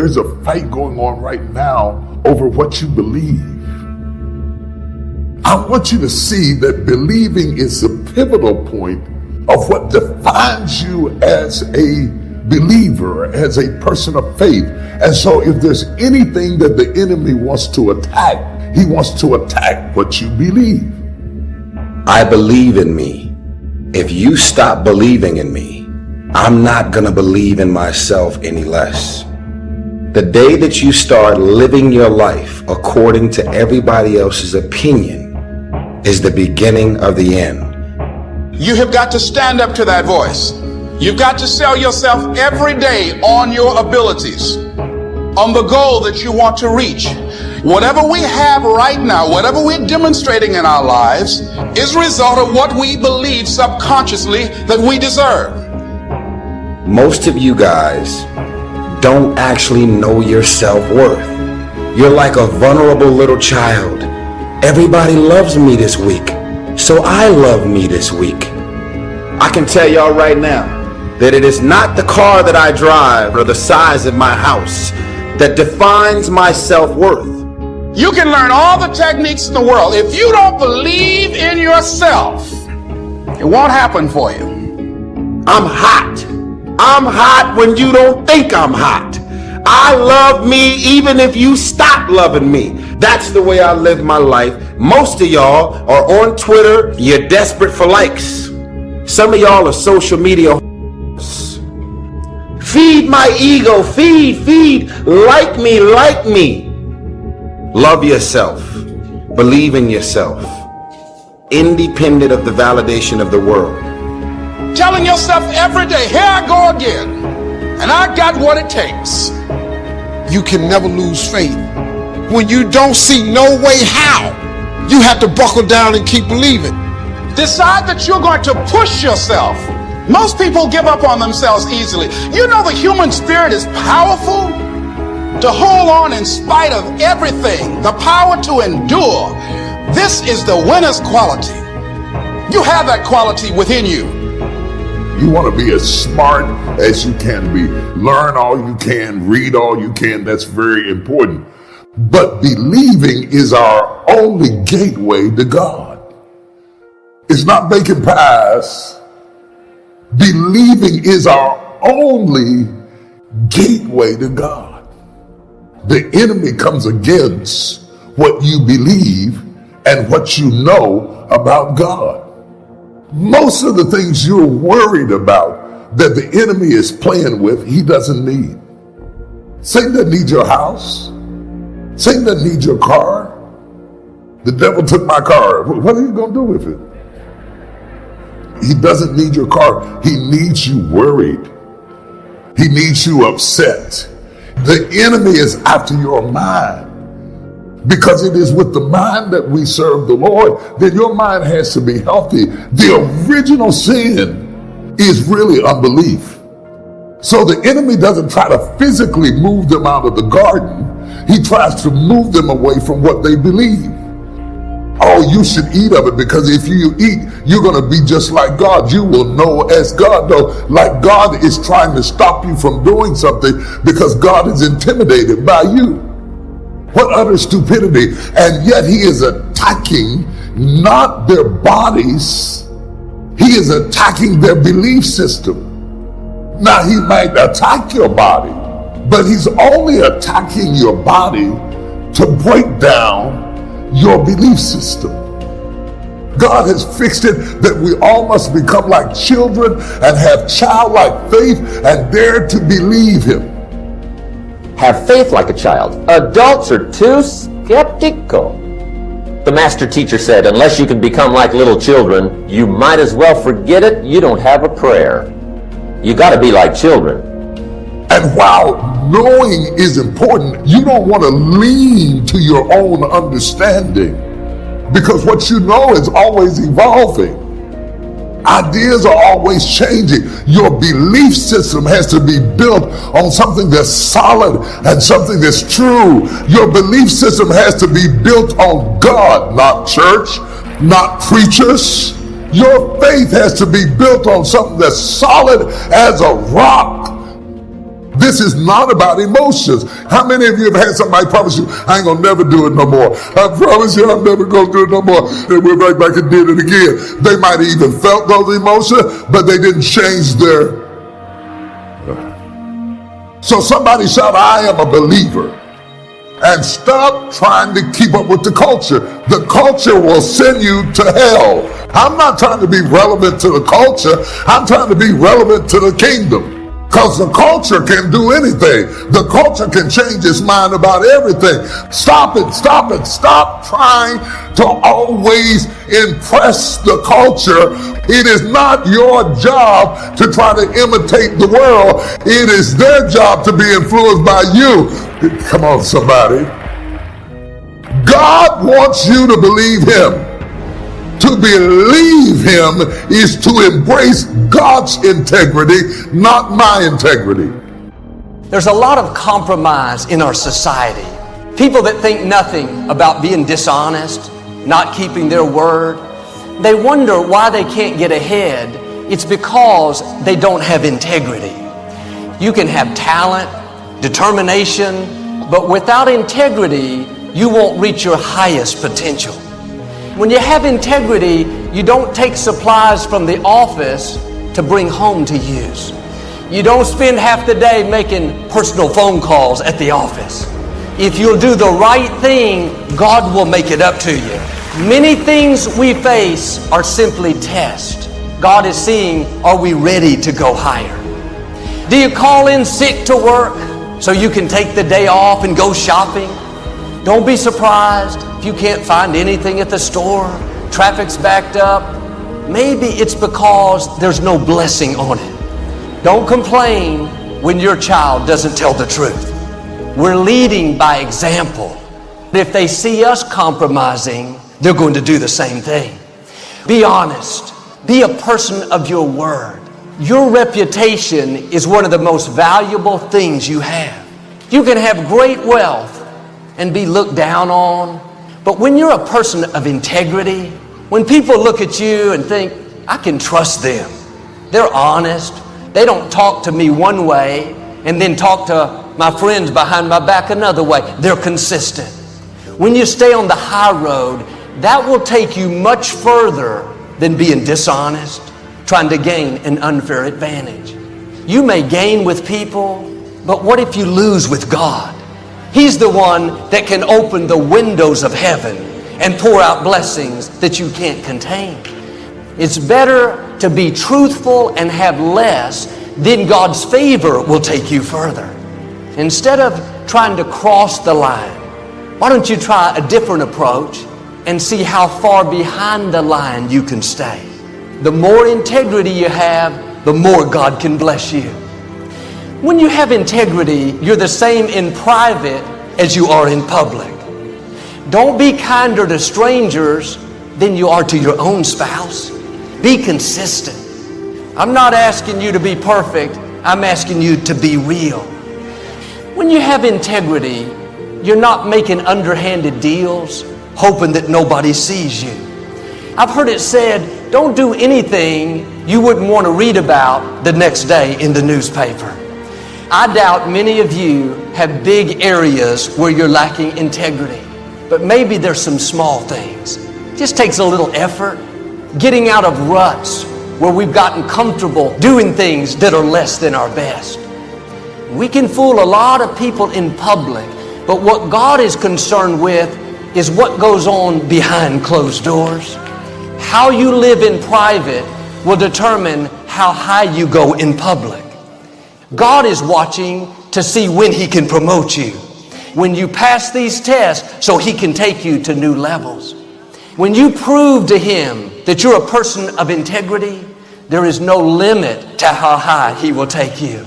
There's a fight going on right now over what you believe. I want you to see that believing is the pivotal point of what defines you as a believer, as a person of faith. And so if there's anything that the enemy wants to attack, he wants to attack what you believe. I believe in me. If you stop believing in me, I'm not gonna believe in myself any less. The day that you start living your life according to everybody else's opinion is the beginning of the end. You have got to stand up to that voice. You've got to sell yourself every day on your abilities, on the goal that you want to reach. Whatever we have right now, whatever we're demonstrating in our lives, is a result of what we believe subconsciously that we deserve. Most of you guys don't actually know your self-worth. You're like a vulnerable little child. Everybody loves me this week, so I love me this week. I can tell y'all right now that it is not the car that I drive or the size of my house that defines my self-worth. You can learn all the techniques in the world. If you don't believe in yourself, it won't happen for you. I'm hot. I'm hot when you don't think I'm hot. I love me even if you stop loving me. That's the way I live my life. Most of y'all are on Twitter. You're desperate for likes. Some of y'all are social media. Feed my ego. Feed. Like me. Love yourself. Believe in yourself. Independent of the validation of the world. Telling yourself every day, here I go again, and I got what it takes. You can never lose faith. When you don't see no way how, you have to buckle down and keep believing. Decide that you're going to push yourself. Most people give up on themselves easily. You know the human spirit is powerful. To hold on in spite of everything, the power to endure. This is the winner's quality. You have that quality within you. You want to be as smart as you can be. Learn all you can, read all you can. That's very important. But believing is our only gateway to God. It's not making pies. Believing is our only gateway to God. The enemy comes against what you believe and what you know about God. Most of the things you're worried about that the enemy is playing with, he doesn't need. Satan doesn't need your house. Satan doesn't need your car. The devil took my car. What are you going to do with it? He doesn't need your car. He needs you worried. He needs you upset. The enemy is after your mind. Because it is with the mind that we serve the Lord, then your mind has to be healthy. The original sin is really unbelief. So the enemy doesn't try to physically move them out of the garden. He tries to move them away from what they believe. Oh, you should eat of it because if you eat, you're going to be just like God. You will know as God knows. Like God is trying to stop you from doing something because God is intimidated by you. What utter stupidity. And yet he is attacking not their bodies. He is attacking their belief system. Now he might attack your body, but he's only attacking your body to break down your belief system. God has fixed it that we all must become like children and have childlike faith and dare to believe him. Have faith like a child. Adults are too skeptical. The master teacher said, unless you can become like little children, you might as well forget it. You don't have a prayer. You got to be like children. And while knowing is important, you don't want to lean to your own understanding because what you know is always evolving. Ideas are always changing. Your belief system has to be built on something that's solid and something that's true. Your belief system has to be built on God, not church, not preachers. Your faith has to be built on something that's solid as a rock. This is not about emotions. How many of you have had somebody promise you, I ain't gonna never do it no more? I promise you I'm never gonna do it no more. And went right back and did it again. They might have even felt those emotions, but they didn't change their... So somebody shout, I am a believer. And stop trying to keep up with the culture. The culture will send you to hell. I'm not trying to be relevant to the culture. I'm trying to be relevant to the kingdom. Because the culture can do anything. The culture can change its mind about everything. Stop it, stop it. Stop trying to always impress the culture. It is not your job to try to imitate the world. It is their job to be influenced by you. Come on, somebody. God wants you to believe him. To believe him is to embrace God's integrity, not my integrity. There's a lot of compromise in our society. People that think nothing about being dishonest, not keeping their word, they wonder why they can't get ahead. It's because they don't have integrity. You can have talent, determination, but without integrity, you won't reach your highest potential. When you have integrity, you don't take supplies from the office to bring home to use. You don't spend half the day making personal phone calls at the office. If you'll do the right thing, God will make it up to you. Many things we face are simply tests. God is seeing, are we ready to go higher? Do you call in sick to work so you can take the day off and go shopping? Don't be surprised if you can't find anything at the store, traffic's backed up. Maybe it's because there's no blessing on it. Don't complain when your child doesn't tell the truth. We're leading by example. If they see us compromising, they're going to do the same thing. Be honest. Be a person of your word. Your reputation is one of the most valuable things you have. You can have great wealth and be looked down on, but when you're a person of integrity, when people look at you and think, I can trust them, they're honest, they don't talk to me one way and then talk to my friends behind my back another way, they're consistent. When you stay on the high road, that will take you much further than being dishonest, trying to gain an unfair advantage. You may gain with people, but what if you lose with God? He's the one that can open the windows of heaven and pour out blessings that you can't contain. It's better to be truthful and have less, then God's favor will take you further. Instead of trying to cross the line, why don't you try a different approach and see how far behind the line you can stay? The more integrity you have, the more God can bless you. When you have integrity, you're the same in private as you are in public. Don't be kinder to strangers than you are to your own spouse. Be consistent. I'm not asking you to be perfect. I'm asking you to be real. When you have integrity, you're not making underhanded deals, hoping that nobody sees you. I've heard it said, don't do anything you wouldn't want to read about the next day in the newspaper. I doubt many of you have big areas where you're lacking integrity, but maybe there's some small things. It just takes a little effort, getting out of ruts where we've gotten comfortable doing things that are less than our best. We can fool a lot of people in public, but what God is concerned with is what goes on behind closed doors. How you live in private will determine how high you go in public. God is watching to see when He can promote you. When you pass these tests so He can take you to new levels. When you prove to Him that you're a person of integrity, there is no limit to how high He will take you.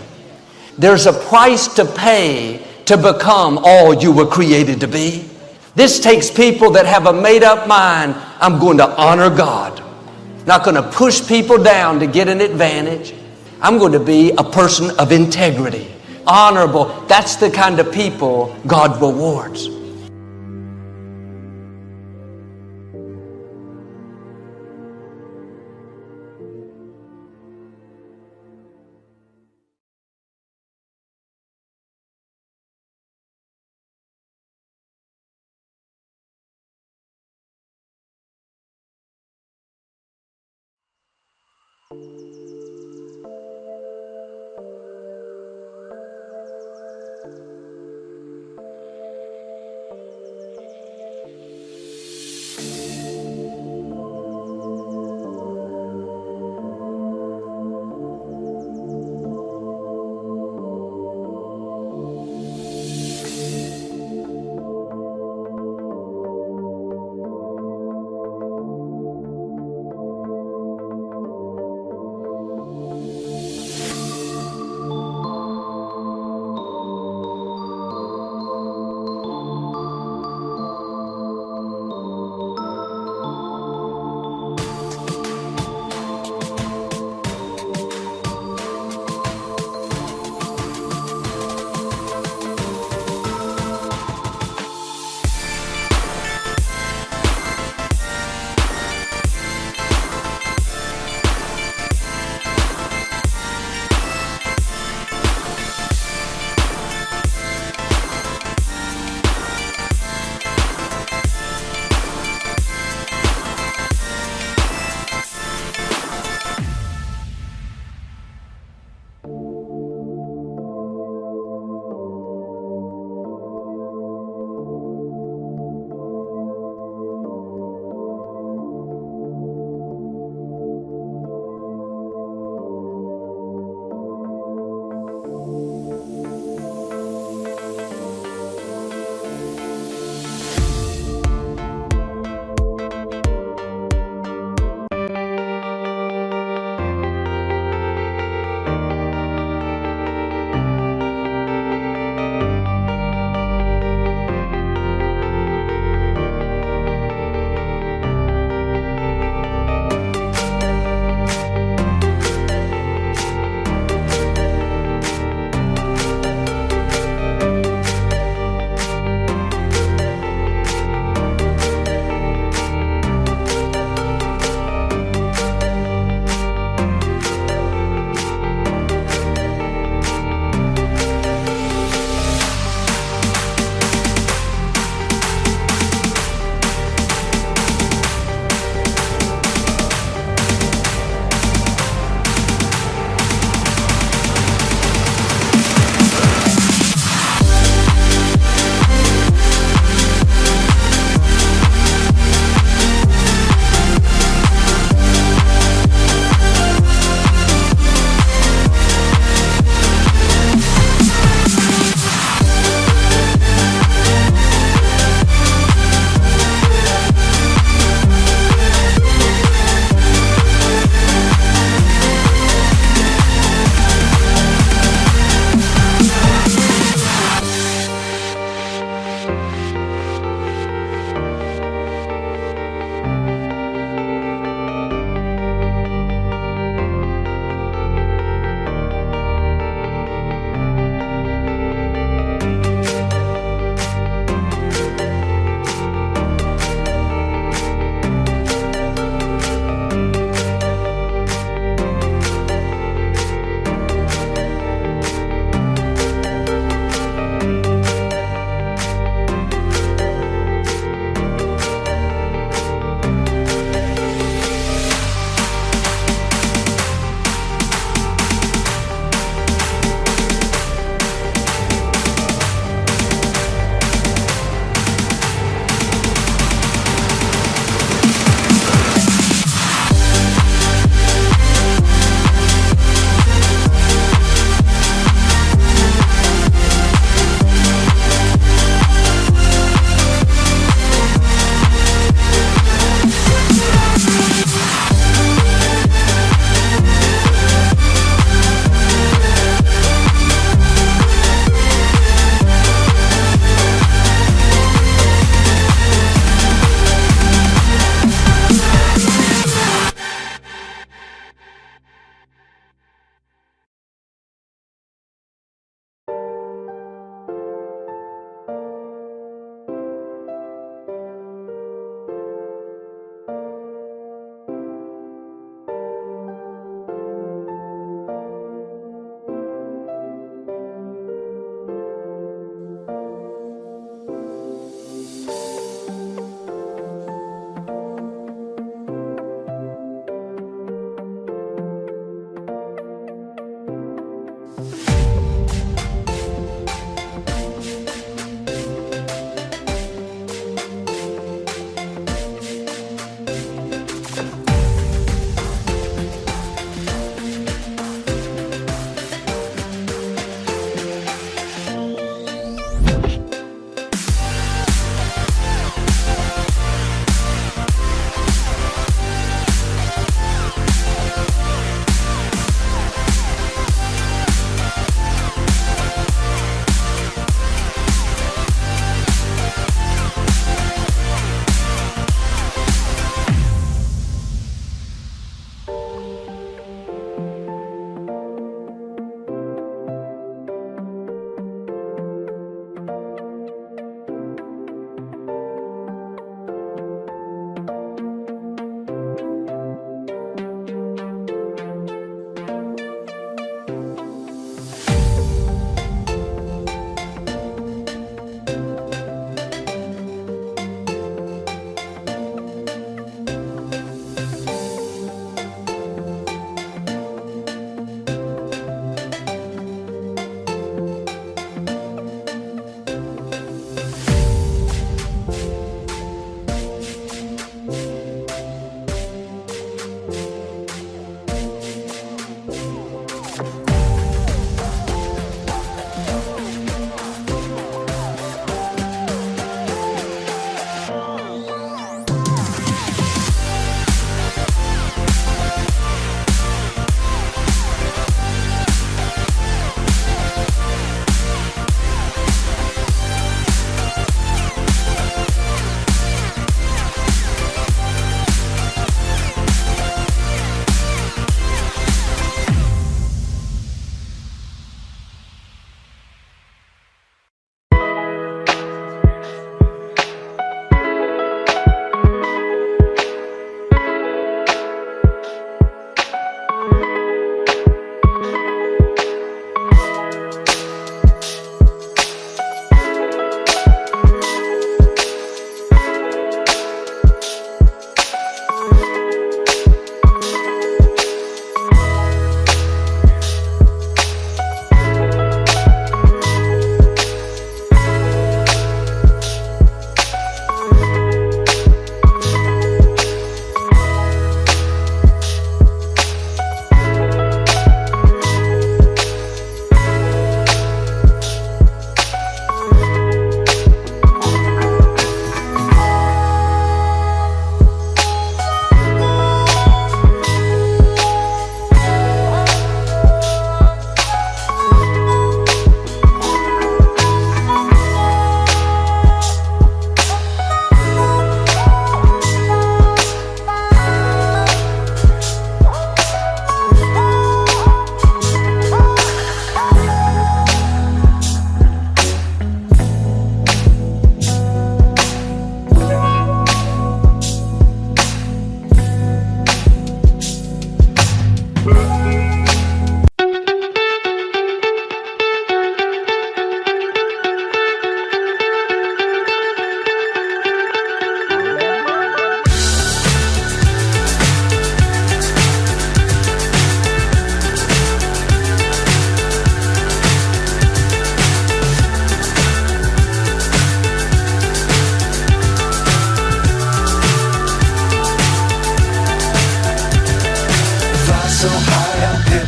There's a price to pay to become all you were created to be. This takes people that have a made-up mind. I'm going to honor God. Not going to push people down to get an advantage. I'm going to be a person of integrity, honorable. That's the kind of people God rewards.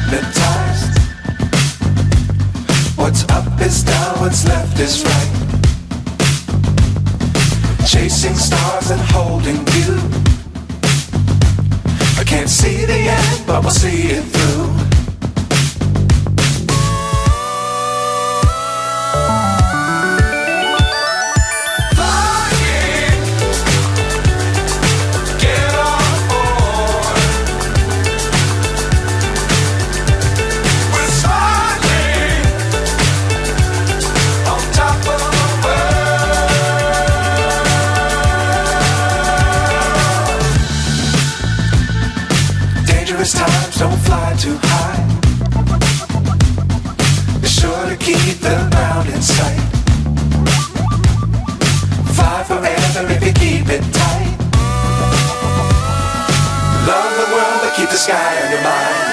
hypnotized. What's up is down, what's left is right. Chasing stars and holding you. I can't see the end, but we'll see it through. Times don't fly too high. Be sure to keep the ground in sight. Fly forever if you keep it tight. Love the world but keep the sky on your mind.